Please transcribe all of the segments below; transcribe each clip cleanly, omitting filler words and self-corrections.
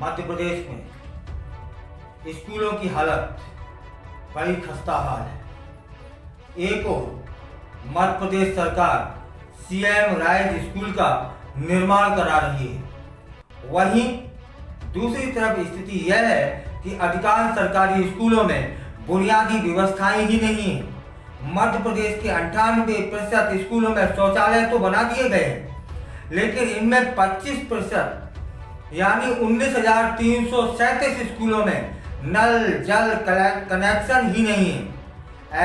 मध्य प्रदेश में स्कूलों की हालत बड़ी खस्ता हाल है। एक ओर मध्य प्रदेश सरकार सीएम राइज स्कूल का निर्माण करा रही है, वहीं दूसरी तरफ स्थिति यह है कि अधिकांश सरकारी स्कूलों में बुनियादी व्यवस्थाएं ही नहीं है। मध्य प्रदेश के 98% स्कूलों में शौचालय तो बना दिए गए हैं, लेकिन इनमें 25% यानी 19,337 स्कूलों में नल जल कनेक्शन ही नहीं है।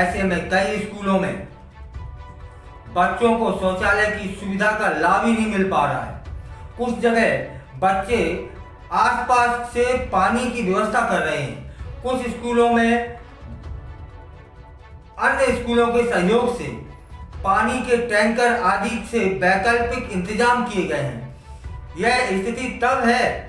ऐसे में कई स्कूलों में बच्चों को शौचालय की सुविधा का लाभ ही नहीं मिल पा रहा है। कुछ जगह बच्चे आसपास से पानी की व्यवस्था कर रहे हैं। कुछ स्कूलों में अन्य स्कूलों के सहयोग से पानी के टैंकर आदि से वैकल्पिक इंतजाम किए गए हैं। यह स्थिति तब है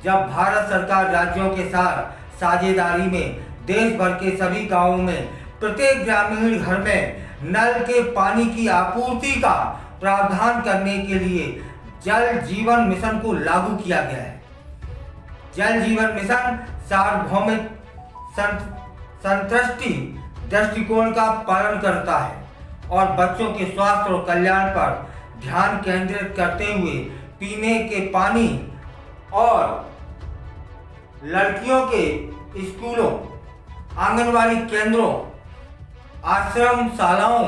जब भारत सरकार राज्यों के साथ साझेदारी में देश भर के सभी गांवों में प्रत्येक ग्रामीण घर में नल के पानी की आपूर्ति का प्रावधान करने के लिए जल जीवन मिशन को लागू किया गया है। जल जीवन मिशन सार्वभौमिक संतृष्टि दृष्टिकोण का पालन करता है और बच्चों के स्वास्थ्य और कल्याण पर ध्यान केंद्रित करते हुए पीने के पानी और लड़कियों के स्कूलों, आंगनवाड़ी केंद्रों, आश्रम शालाओं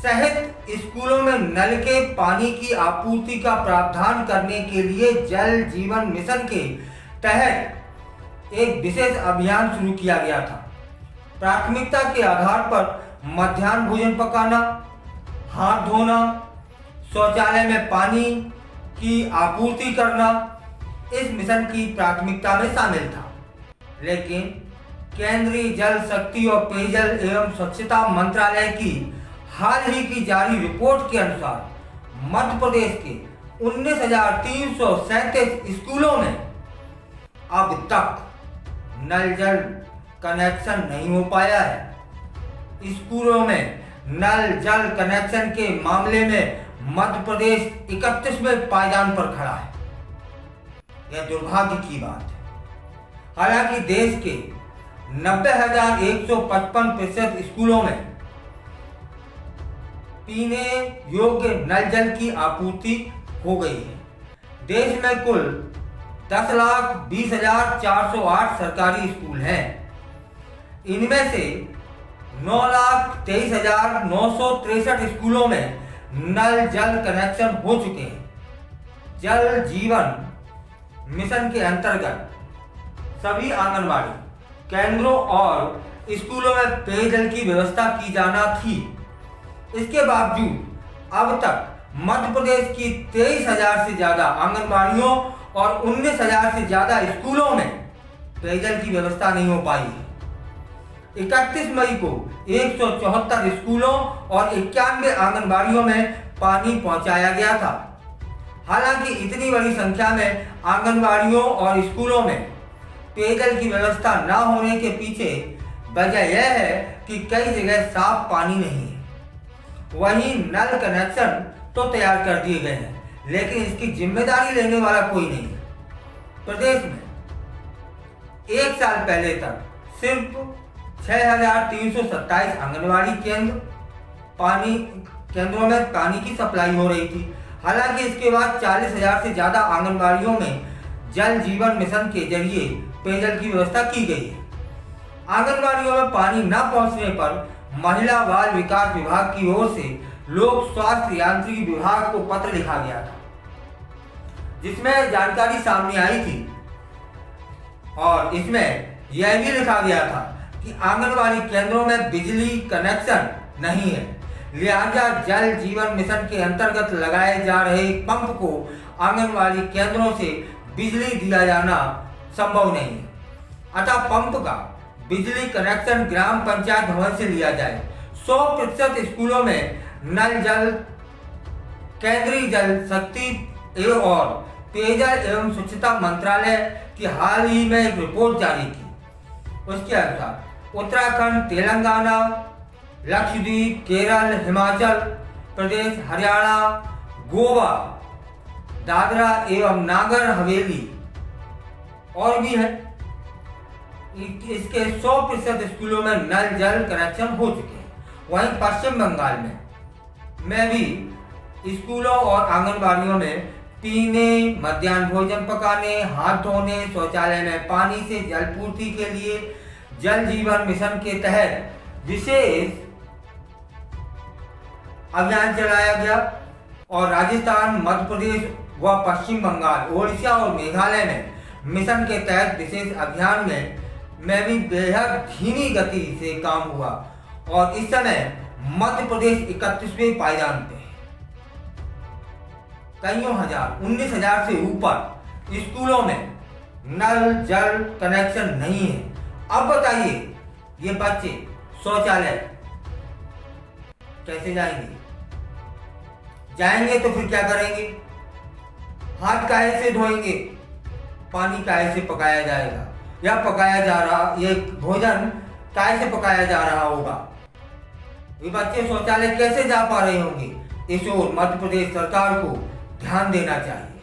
सहित स्कूलों में नल के पानी की आपूर्ति का प्रावधान करने के लिए जल जीवन मिशन के तहत एक विशेष अभियान शुरू किया गया था। प्राथमिकता के आधार पर मध्याह्न भोजन पकाना, हाथ धोना, शौचालय में पानी की आपूर्ति करना इस मिशन की प्राथमिकता में शामिल था। लेकिन केंद्रीय जल शक्ति और पेयजल एवं स्वच्छता मंत्रालय की हाल ही की जारी रिपोर्ट के अनुसार मध्य प्रदेश के 19,337 स्कूलों में अब तक नल जल कनेक्शन नहीं हो पाया है। स्कूलों में नल जल कनेक्शन के मामले में मध्य प्रदेश 31वें पायदान पर खड़ा है। यह दुर्भाग्य की बात है। हालांकि देश के 90,155% स्कूलों में पीने योग्य नल जल की आपूर्ति हो गई है। देश में कुल 10,20,408 सरकारी स्कूल हैं। इनमें से 9,23,963 स्कूलों में नल जल कनेक्शन हो चुके हैं। जल जीवन मिशन के अंतर्गत सभी आंगनवाड़ी केंद्रों और स्कूलों में पेयजल की व्यवस्था की जाना थी। इसके बावजूद अब तक मध्य प्रदेश की 23,000 से ज्यादा आंगनवाड़ियों और 19,000 से ज्यादा स्कूलों में पेयजल की व्यवस्था नहीं हो पाई है। 31 मई को 174 स्कूलों और 91 आंगनबाड़ियों में पानी पहुंचाया गया था। हालांकि इतनी बड़ी संख्या में आंगनबाड़ियों और स्कूलों में पेयजल की व्यवस्था न होने के पीछे वजह यह है कि कई जगह साफ पानी नहीं है। वहीं नल कनेक्शन तो तैयार कर दिए गए हैं, लेकिन इसकी जिम्मेदारी लेने वाला कोई नहीं है। प्रदेश में एक साल पहले तक सिर्फ 6,327 आंगनवाड़ी केंद्रों में पानी की सप्लाई हो रही थी। हालांकि इसके बाद 40,000 से ज्यादा आंगनवाड़ियों में जल जीवन मिशन के जरिए पेयजल की व्यवस्था की गई है। आंगनवाड़ियों में पानी न पहुंचने पर महिला बाल विकास विभाग की ओर से लोक स्वास्थ्य यांत्रिकी विभाग को पत्र लिखा गया था, जिसमें जानकारी सामने आई थी और इसमें यह भी लिखा गया था कि आंगनवाड़ी केंद्रों में बिजली कनेक्शन नहीं है, लिहाजा जल जीवन मिशन के अंतर्गत लगाए जा रहे पंप को आंगनवाड़ी केंद्रों से बिजली दिया जाना संभव नहीं है। अतः पंप का बिजली कनेक्शन ग्राम पंचायत भवन से लिया जाए। 100% स्कूलों में नल जल केंद्रीय जल शक्ति और पेयजल एवं स्वच्छता मंत्रालय की हाल ही में एक रिपोर्ट जारी की। उसके अनुसार उत्तराखंड, तेलंगाना, लक्षद्वीप, केरल, हिमाचल प्रदेश, हरियाणा, गोवा, दादरा एवं नागर हवेली और भी है। इसके 100% स्कूलों में नल जल कनेक्शन हो चुके हैं। वहीं पश्चिम बंगाल में भी स्कूलों और आंगनबाड़ियों में पीने, मध्याह्न भोजन पकाने, हाथ धोने, शौचालय में पानी से जलपूर्ति के लिए जल जीवन मिशन के तहत विशेष अभियान चलाया गया। और राजस्थान, मध्य प्रदेश व पश्चिम बंगाल, ओडिशा और मेघालय में मिशन के तहत विशेष अभियान में भी बेहद धीमी गति से काम हुआ और इस समय मध्य प्रदेश 31वें पायदान पे है। कईयों हजार, 19,000 से ऊपर स्कूलों में नल जल कनेक्शन नहीं है। अब बताइए ये बच्चे शौचालय कैसे जाएंगे? जाएंगे तो फिर क्या करेंगे? हाथ काहे से धोएंगे? पानी काहे से पकाया जाएगा? या पकाया जा रहा, ये भोजन काहे से पकाया जा रहा होगा? ये बच्चे शौचालय कैसे जा पा रहे होंगे? इस ओर मध्य प्रदेश सरकार को ध्यान देना चाहिए।